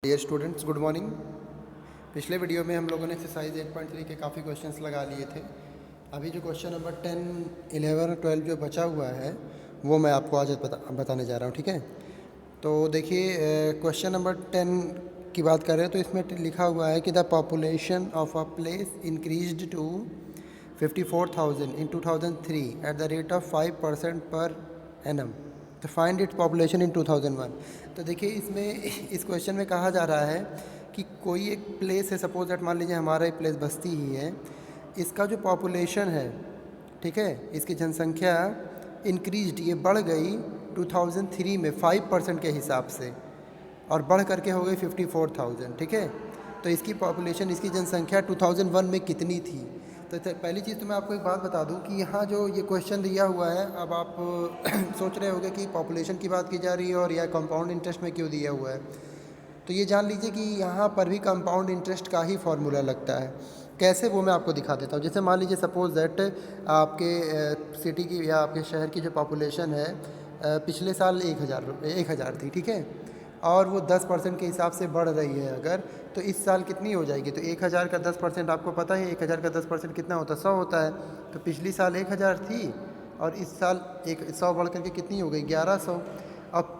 Dear students, good morning. पिछले video में हम लोगों ने एक्सरसाइज 8.3 के काफ़ी क्वेश्चंस लगा लिए थे। अभी जो क्वेश्चन नंबर 10, 11 और 12 जो बचा हुआ है वो मैं आपको आज बताने जा रहा हूँ, ठीक है। तो देखिए, क्वेश्चन नंबर 10 की बात करें तो इसमें लिखा हुआ है कि the population of a place increased to 54,000 in 2003 at the rate of 5% per annum. तो फाइंड इट्स पॉपुलेशन इन 2001। तो देखिए, इसमें इस क्वेश्चन में कहा जा रहा है कि कोई एक प्लेस है, सपोज दैट मान लीजिए हमारा एक प्लेस बस्ती ही है, इसका जो पॉपुलेशन है, ठीक है, इसकी जनसंख्या इंक्रीज्ड, ये बढ़ गई 2003 में 5% के हिसाब से, और बढ़ करके हो गई 54,000, ठीक है। तो इसकी पॉपुलेशन, इसकी जनसंख्या 2001 में कितनी थी। तो पहली चीज़ तो मैं आपको एक बात बता दूं कि यहाँ जो ये क्वेश्चन दिया हुआ है, अब आप सोच रहे होंगे कि पॉपुलेशन की बात की जा रही है और या कंपाउंड इंटरेस्ट में क्यों दिया हुआ है। तो ये जान लीजिए कि यहाँ पर भी कंपाउंड इंटरेस्ट का ही फॉर्मूला लगता है। कैसे, वो मैं आपको दिखा देता हूँ। जैसे मान लीजिए सपोज दैट आपके सिटी की या आपके शहर की जो पॉपुलेशन है पिछले साल 1,000 थी, ठीक है, और वो 10% के हिसाब से बढ़ रही है अगर, तो इस साल कितनी हो जाएगी। तो 1,000 का 10% आपको पता है, 1,000 का 10% कितना होता है, 100 होता है। तो पिछली साल 1,000 थी और इस साल 100 बढ़ करके कितनी हो गई, 1,100। अब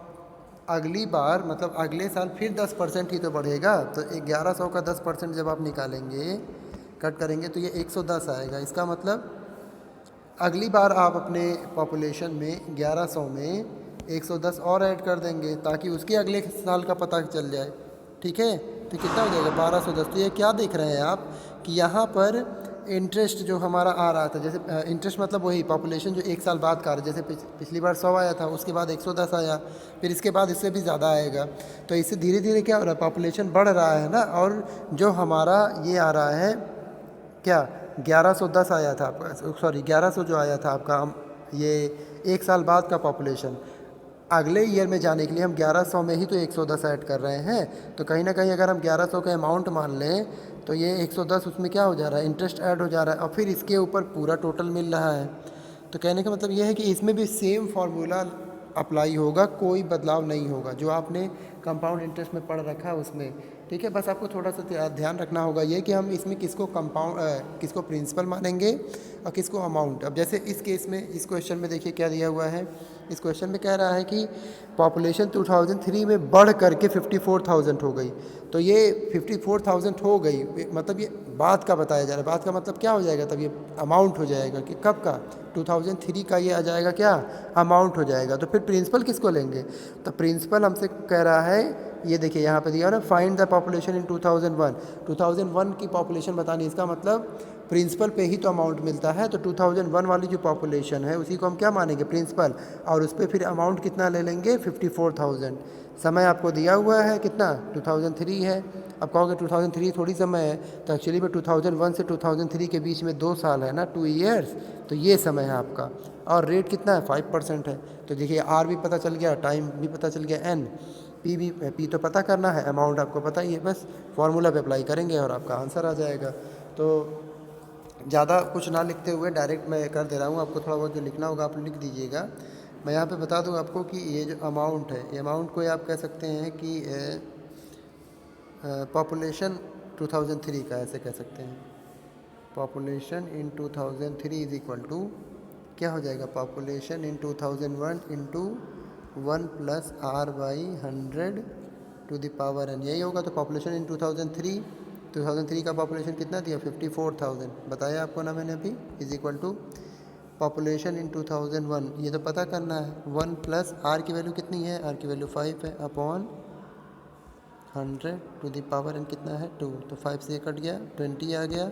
अगली बार मतलब अगले साल फिर 10% ही तो बढ़ेगा। तो 1,100 का 10% जब आप निकालेंगे, कट करेंगे, तो ये 110 आएगा। इसका मतलब अगली बार आप अपने पॉपुलेशन में 1,100 में 110 और ऐड कर देंगे ताकि उसके अगले साल का पता चल जाए, ठीक है। तो कितना हो जाएगा, 1,210। तो ये क्या देख रहे हैं आप कि यहाँ पर इंटरेस्ट जो हमारा आ रहा था, जैसे इंटरेस्ट मतलब वही पॉपुलेशन जो एक साल बाद का, जैसे पिछली बार 100 आया था, उसके बाद 110 आया, फिर इसके बाद इससे भी ज़्यादा आएगा। तो इससे धीरे धीरे क्या हो रहा है, पॉपुलेशन बढ़ रहा है ना। और जो हमारा ये आ रहा है क्या, 1,110 आया था आपका, सॉरी 1,100 जो आया था आपका, हम ये एक साल बाद का पॉपुलेशन, अगले ईयर में जाने के लिए हम 1,100 में ही तो 110 ऐड कर रहे हैं। तो कहीं ना कहीं अगर हम 1,100 का अमाउंट मान लें तो ये 110 उसमें क्या हो जा रहा है, इंटरेस्ट ऐड हो जा रहा है, और फिर इसके ऊपर पूरा टोटल मिल रहा है। तो कहने का मतलब ये है कि इसमें भी सेम फार्मूला अप्लाई होगा, कोई बदलाव नहीं होगा जो आपने कंपाउंड इंटरेस्ट में पढ़ रखा है उसमें, ठीक है। बस आपको थोड़ा सा ध्यान रखना होगा ये कि हम इसमें किसको किसको प्रिंसिपल मानेंगे और किसको अमाउंट। अब जैसे इस केस में, इस क्वेश्चन में देखिए क्या दिया हुआ है। इस क्वेश्चन में कह रहा है कि पॉपुलेशन 2003 में बढ़ करके 54,000 हो गई। तो ये 54,000 हो गई, मतलब ये बाद का बताया जा रहा है। बाद का मतलब क्या हो जाएगा, तब ये अमाउंट हो जाएगा कि कब का, 2003 का ये आ जाएगा क्या, अमाउंट हो जाएगा। तो फिर प्रिंसिपल किसको लेंगे, तो प्रिंसिपल हमसे कह रहा है, ये देखिए यहाँ पे दिया ना, फाइंड द पॉपुलेशन इन 2001। 2001 की पॉपुलेशन बतानी, इसका मतलब प्रिंसिपल पे ही तो अमाउंट मिलता है। तो 2001 वाली जो पॉपुलेशन है उसी को हम क्या मानेंगे, प्रिंसिपल, और उस पर फिर अमाउंट कितना ले लेंगे, 54,000। समय आपको दिया हुआ है कितना, 2003 है। अब कहोगे 2003 थोड़ी समय है, तो एक्चुअली में 2001 से 2003 के बीच में 2 साल है ना, 2 ईयर्स। तो ये समय है आपका, और रेट कितना है, 5% है। तो देखिए आर भी पता चल गया, टाइम भी पता चल गया, एन, पी तो पता करना है, अमाउंट आपको पता ही है, बस फॉर्मूला पे अप्लाई करेंगे और आपका आंसर आ जाएगा। तो ज़्यादा कुछ ना लिखते हुए डायरेक्ट मैं कर दे रहा हूँ आपको, थोड़ा बहुत जो लिखना होगा आप लिख दीजिएगा। मैं यहाँ पे बता दूँ आपको कि ये जो अमाउंट है, ये अमाउंट को आप कह सकते हैं कि पॉपुलेशन 2003 का, ऐसे कह सकते हैं। Population in 2003 is equal to क्या हो जाएगा, population in 2001 into 1 plus r by 100 to the power n, यही होगा। तो पॉपुलेशन इन 2003 का पॉपुलेशन कितना दिया, 54,000 बताया आपको ना मैंने अभी, is equal to population in 2001, ये तो पता करना है, 1 प्लस आर की वैल्यू कितनी है, आर की वैल्यू 5 है, upon 100 to the power n कितना है, 2। तो 5 से ये कट गया, 20 आ गया,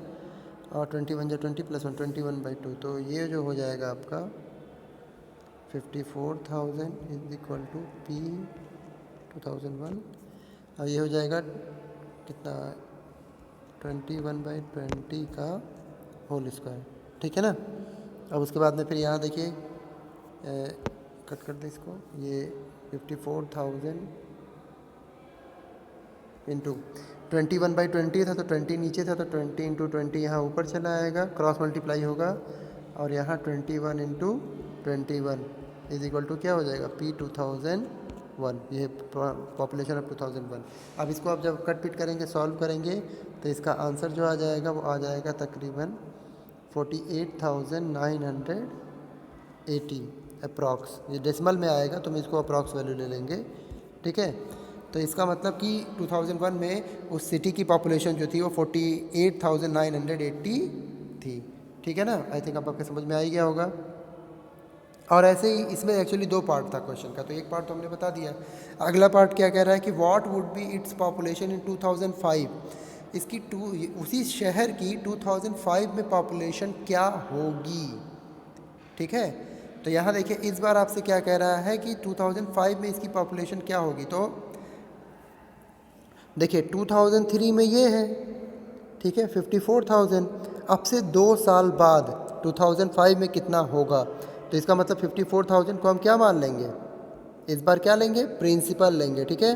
और 21 जा 20 प्लस 1, 21/2। तो ये जो हो जाएगा आपका 54,000 इज इक्वल टू पी 2001, और ये हो जाएगा कितना, 21/20 का होल स्क्वायर, ठीक है ना। अब उसके बाद में फिर यहाँ देखिए, कट कर दे इसको, ये 54,000 इंटू 21/20 था, तो 20 नीचे था, तो 20 इंटू 20 यहाँ ऊपर चला आएगा, क्रॉस मल्टीप्लाई होगा, और यहाँ 21 इंटू 21 इज इक्वल टू क्या हो जाएगा, पी 2000 2001, ये पॉपुलेशन ऑफ 2001। अब इसको आप जब कट पिट करेंगे, सॉल्व करेंगे, तो इसका आंसर जो आ जाएगा वो आ जाएगा तकरीबन 48,980 अप्रॉक्स। ये डेसिमल में आएगा तो हम इसको अप्रॉक्स वैल्यू ले लेंगे, ठीक है। तो इसका मतलब कि 2001 में उस सिटी की पॉपुलेशन जो थी वो 48,980 थी, ठीक है ना। आई थिंक अब आपके समझ में आ ही गया होगा। और ऐसे ही इसमें एक्चुअली दो पार्ट था क्वेश्चन का, तो एक पार्ट तो हमने बता दिया। अगला पार्ट क्या कह रहा है कि what would be its population in 2005। इसकी उसी शहर की 2005 में पॉपुलेशन क्या होगी, ठीक है। तो यहाँ देखिए इस बार आपसे क्या कह रहा है कि 2005 में इसकी पॉपुलेशन क्या होगी। तो देखिए 2003 में ये है, ठीक है, 54,000। अब से 2 साल बाद 2005 में कितना होगा, तो इसका मतलब 54,000 को हम क्या मान लेंगे, इस बार क्या लेंगे, प्रिंसिपल लेंगे, ठीक है।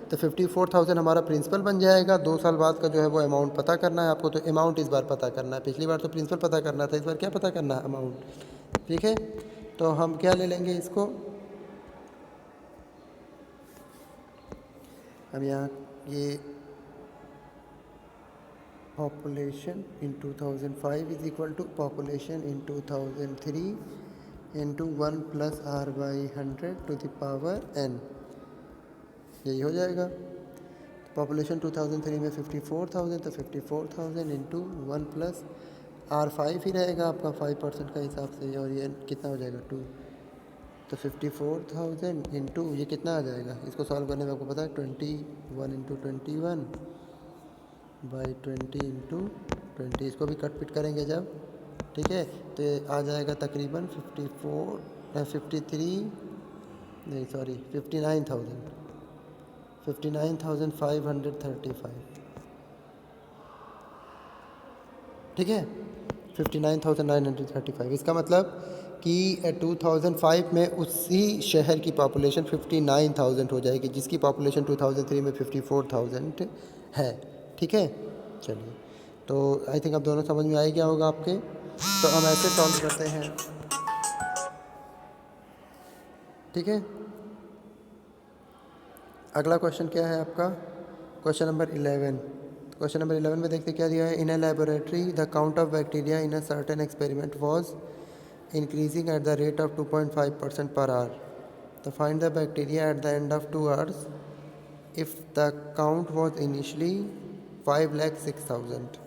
तो 54,000 हमारा प्रिंसिपल बन जाएगा। 2 साल बाद का जो है वो अमाउंट पता करना है आपको, तो अमाउंट इस बार पता करना है। पिछली बार तो प्रिंसिपल पता करना था, इस बार क्या पता करना है, अमाउंट, ठीक है। तो हम क्या ले लेंगे इसको, हम यहाँ ये population in 2005 is equal to population in 2003 into 1 plus r by 100 to the power n, यही हो जाएगा। पॉपुलेशन 2003 में 54,000, तो 54,000 इंटू 1 प्लस R5 ही रहेगा आपका 5% का हिसाब से, और ये कितना हो जाएगा 2। तो 54,000 इंटू ये कितना आ जाएगा, इसको सॉल्व करने में आपको पता है 21 इंटू 21 बाई 20 इंटू 20, इसको भी कट पिट करेंगे जब, ठीक है। तो ये आ जाएगा तकरीबन 59,535, ठीक है, 59,935। इसका मतलब कि 2005 में उसी शहर की पॉपुलेशन 59,000 हो जाएगी, जिसकी पॉपुलेशन 2003 में 54,000 है, ठीक है। चलिए, तो आई थिंक अब दोनों समझ में आ ही गया होगा आपके। तो हम ऐसे सॉल्व करते हैं, ठीक है। अगला क्वेश्चन क्या है आपका, क्वेश्चन नंबर 11। क्वेश्चन नंबर 11 में देखते क्या दिया है, in a laboratory the count of bacteria in a certain experiment was increasing at the rate of 2.5% per hour. तो find the bacteria at the end of 2 hours if the count was initially 5,06,000।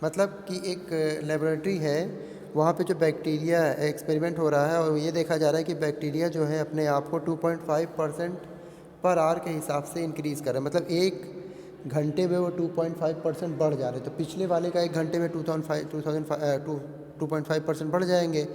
मतलब कि एक laboratory है, वहाँ पे जो bacteria experiment हो रहा है, और ये देखा जा रहा है कि बैक्टीरिया जो है अपने आप को 2.5% पर आवर के हिसाब से इंक्रीज़ कर रहा है। मतलब एक घंटे में वो 2.5% बढ़ जा रहे हैं। तो पिछले वाले का एक घंटे में 2.5% बढ़ जाएंगे,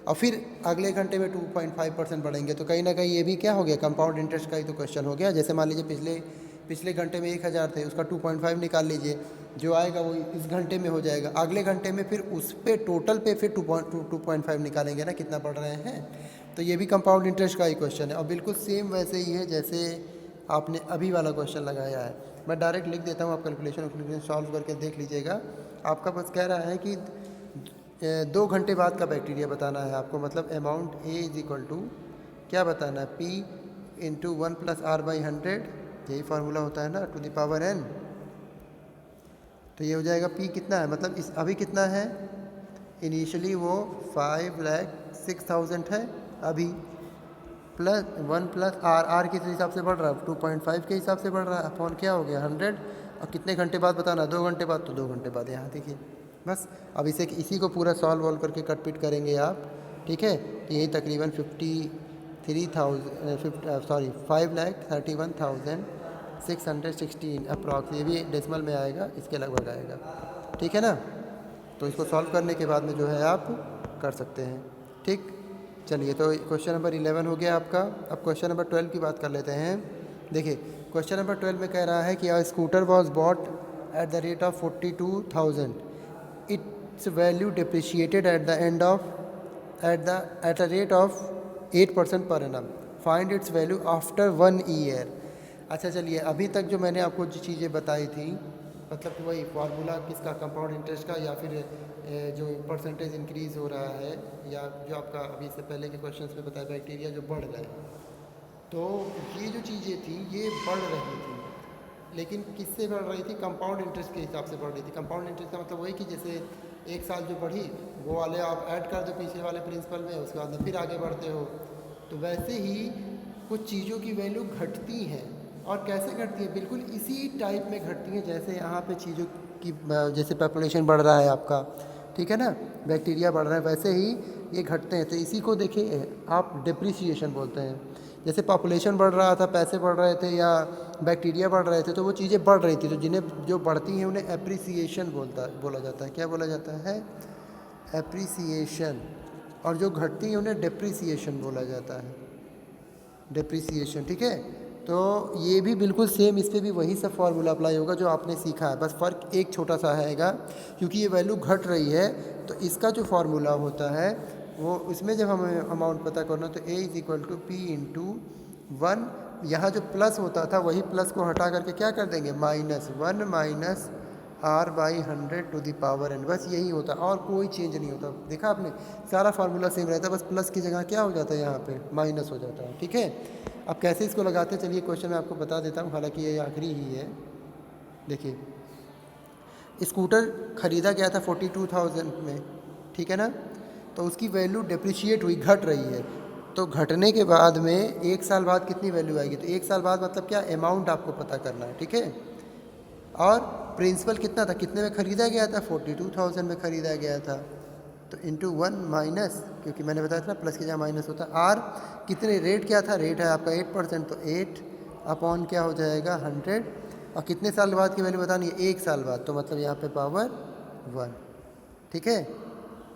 और फिर अगले घंटे में 2.5% बढ़ेंगे। तो कहीं ना कहीं ये भी क्या हो गया, कंपाउंड इंटरेस्ट का ही तो क्वेश्चन हो गया। जैसे मान लीजिए पिछले घंटे में 1,000 थे, उसका 2.5 निकाल लीजिए, जो आएगा वो इस घंटे में हो जाएगा। अगले घंटे में फिर उस पे टोटल पे फिर 2.5 निकालेंगे ना, कितना बढ़ रहे हैं। तो ये भी कंपाउंड इंटरेस्ट का ही क्वेश्चन है, और बिल्कुल सेम वैसे ही है जैसे आपने अभी वाला क्वेश्चन लगाया है। मैं डायरेक्ट लिख देता हूँ, आप कैलकुलेशन सॉल्व करके देख लीजिएगा। आपका बस कह रहा है कि 2 घंटे बाद का बैक्टीरिया बताना है आपको। मतलब amount A is equal to क्या बताना है, P into 1 plus r by 100, यही फार्मूला होता है ना, टू द पावर n। तो ये हो जाएगा पी कितना है, मतलब इस अभी कितना है, इनिशियली वो 5,06,000 है अभी, प्लस 1 प्लस आर किस हिसाब से बढ़ रहा है, 2.5 के हिसाब से बढ़ रहा है, अपॉन क्या हो गया 100। और कितने घंटे बाद बताना, 2 घंटे बाद, तो 2 घंटे बाद यहाँ देखिए बस। अब इसी को पूरा सॉल्व वॉल्व करके कट पिट करेंगे आप, ठीक है। तो यही तकरीबन 5,31,616 अप्रॉक्स, ये भी डेसिमल में आएगा, इसके लगभग आएगा, ठीक है ना। तो इसको सॉल्व करने के बाद में जो है आप कर सकते हैं, ठीक। चलिए, तो क्वेश्चन नंबर 11 हो गया आपका। अब क्वेश्चन नंबर 12 की बात कर लेते हैं। देखिए क्वेश्चन नंबर 12 में कह रहा है कि a scooter was bought at the rate of 42,000, its value depreciated at a rate of 8% per annum, find its value after 1 year. अच्छा चलिए, अभी तक जो मैंने आपको जो चीज़ें बताई थी, मतलब कि वही फार्मूला किसका, कंपाउंड इंटरेस्ट का, या फिर जो परसेंटेज इंक्रीज़ हो रहा है, या जो आपका अभी से पहले के क्वेश्चंस में बताया बैक्टीरिया जो बढ़ गए, तो ये जो चीज़ें थी ये बढ़ रही थी, लेकिन किससे बढ़ रही थी? कंपाउंड इंटरेस्ट के हिसाब से बढ़ रही थी। कंपाउंड इंटरेस्ट का मतलब वही कि जैसे एक साल जो बढ़ी वो वाले आप ऐड कर दो पीछे वाले प्रिंसिपल में, उसके बाद में फिर आगे बढ़ते हो। तो वैसे ही कुछ चीज़ों की वैल्यू घटती हैं। और कैसे घटती है? बिल्कुल इसी टाइप में घटती हैं जैसे यहाँ पे चीज़ों की जैसे पॉपुलेशन बढ़ रहा है आपका, ठीक है ना, बैक्टीरिया बढ़ रहा है, वैसे ही ये घटते हैं। तो इसी को देखिए आप डिप्रिसिएशन बोलते हैं। जैसे पॉपुलेशन बढ़ रहा था, पैसे बढ़ रहे थे या बैक्टीरिया बढ़ रहे थे, तो वो चीज़ें बढ़ रही थी, तो जिन्हें जो बढ़ती हैं उन्हें एप्रिसिएशन बोला जाता है। क्या बोला जाता है? एप्रिसिएशन। और जो घटती हैं उन्हें डेप्रिसिएशन बोला जाता है। डेप्रिसिएशन, ठीक है। तो ये भी बिल्कुल सेम, इस पे भी वही सब फार्मूला अप्लाई होगा जो आपने सीखा है, बस फ़र्क एक छोटा सा आएगा, क्योंकि ये वैल्यू घट रही है तो इसका जो फार्मूला होता है वो, इसमें जब हमें अमाउंट पता करना तो a is equal to P into 1, यहाँ जो प्लस होता था वही प्लस को हटा करके क्या कर देंगे? -1 minus r by 100 to the power n, बस यही होता है और कोई चेंज नहीं होता। देखा आपने, सारा फार्मूला सेम रहता है, बस प्लस की जगह क्या हो जाता है? यहाँ पे माइनस हो जाता है, ठीक है। अब कैसे इसको लगाते हैं, चलिए क्वेश्चन मैं आपको बता देता हूँ, हालांकि ये आखिरी ही है। देखिए, स्कूटर ख़रीदा गया था 42,000 में, ठीक है ना, तो उसकी वैल्यू डिप्रिशिएट हुई, घट रही है। तो घटने के बाद में एक साल बाद कितनी वैल्यू आएगी? तो एक साल बाद मतलब क्या, अमाउंट आपको पता करना है, ठीक है। और प्रिंसिपल कितना था, कितने में ख़रीदा गया था? 42,000 में ख़रीदा गया था। तो इंटू 1 माइनस, क्योंकि मैंने बताया था ना प्लस की जगह माइनस होता है, आर कितने, रेट क्या था? रेट है आपका 8%, तो 8 अपॉन क्या हो जाएगा? 100। और कितने साल बाद की वैल्यू बतानी है? एक साल बाद, तो मतलब यहाँ पे पावर 1, ठीक है।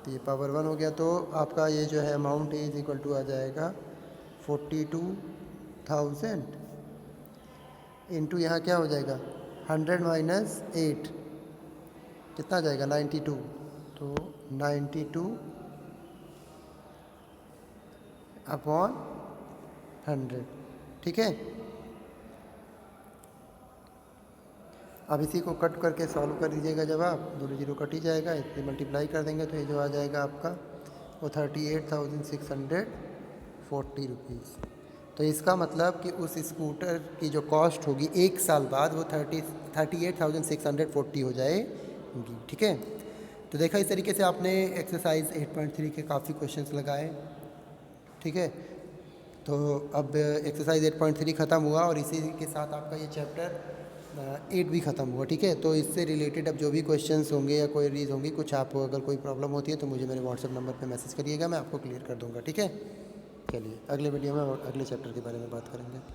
तो ये पावर 1 हो गया, तो आपका ये जो है अमाउंट इज इक्वल टू आ जाएगा 42,000 इंटू यहाँ क्या हो जाएगा? 100 माइनस 8, कितना आ जाएगा? 92। तो 92 अपॉन 100, ठीक है। अब इसी को कट करके सॉल्व कर दीजिएगा, जब आप दोनों जीरो कट ही जाएगा, इससे मल्टीप्लाई कर देंगे तो ये जो आ जाएगा आपका वो 38,640 रुपीज़। तो इसका मतलब कि उस स्कूटर की जो कॉस्ट होगी एक साल बाद वो 38,640 हो जाएगी, ठीक है। तो देखा, इस तरीके से आपने एक्सरसाइज 8.3 के काफ़ी क्वेश्चंस लगाए, ठीक है। तो अब एक्सरसाइज 8.3 ख़त्म हुआ और इसी के साथ आपका ये चैप्टर 8 भी ख़त्म हुआ, ठीक है। तो इससे रिलेटेड अब जो भी क्वेश्चंस होंगे या क्वेरीज होंगी, कुछ आपको अगर कोई प्रॉब्लम होती है तो मुझे मेरे व्हाट्सएप नंबर पे मैसेज करिएगा, मैं आपको क्लियर कर दूंगा, ठीक है। चलिए अगले वीडियो में अगले चैप्टर के बारे में बात करेंगे।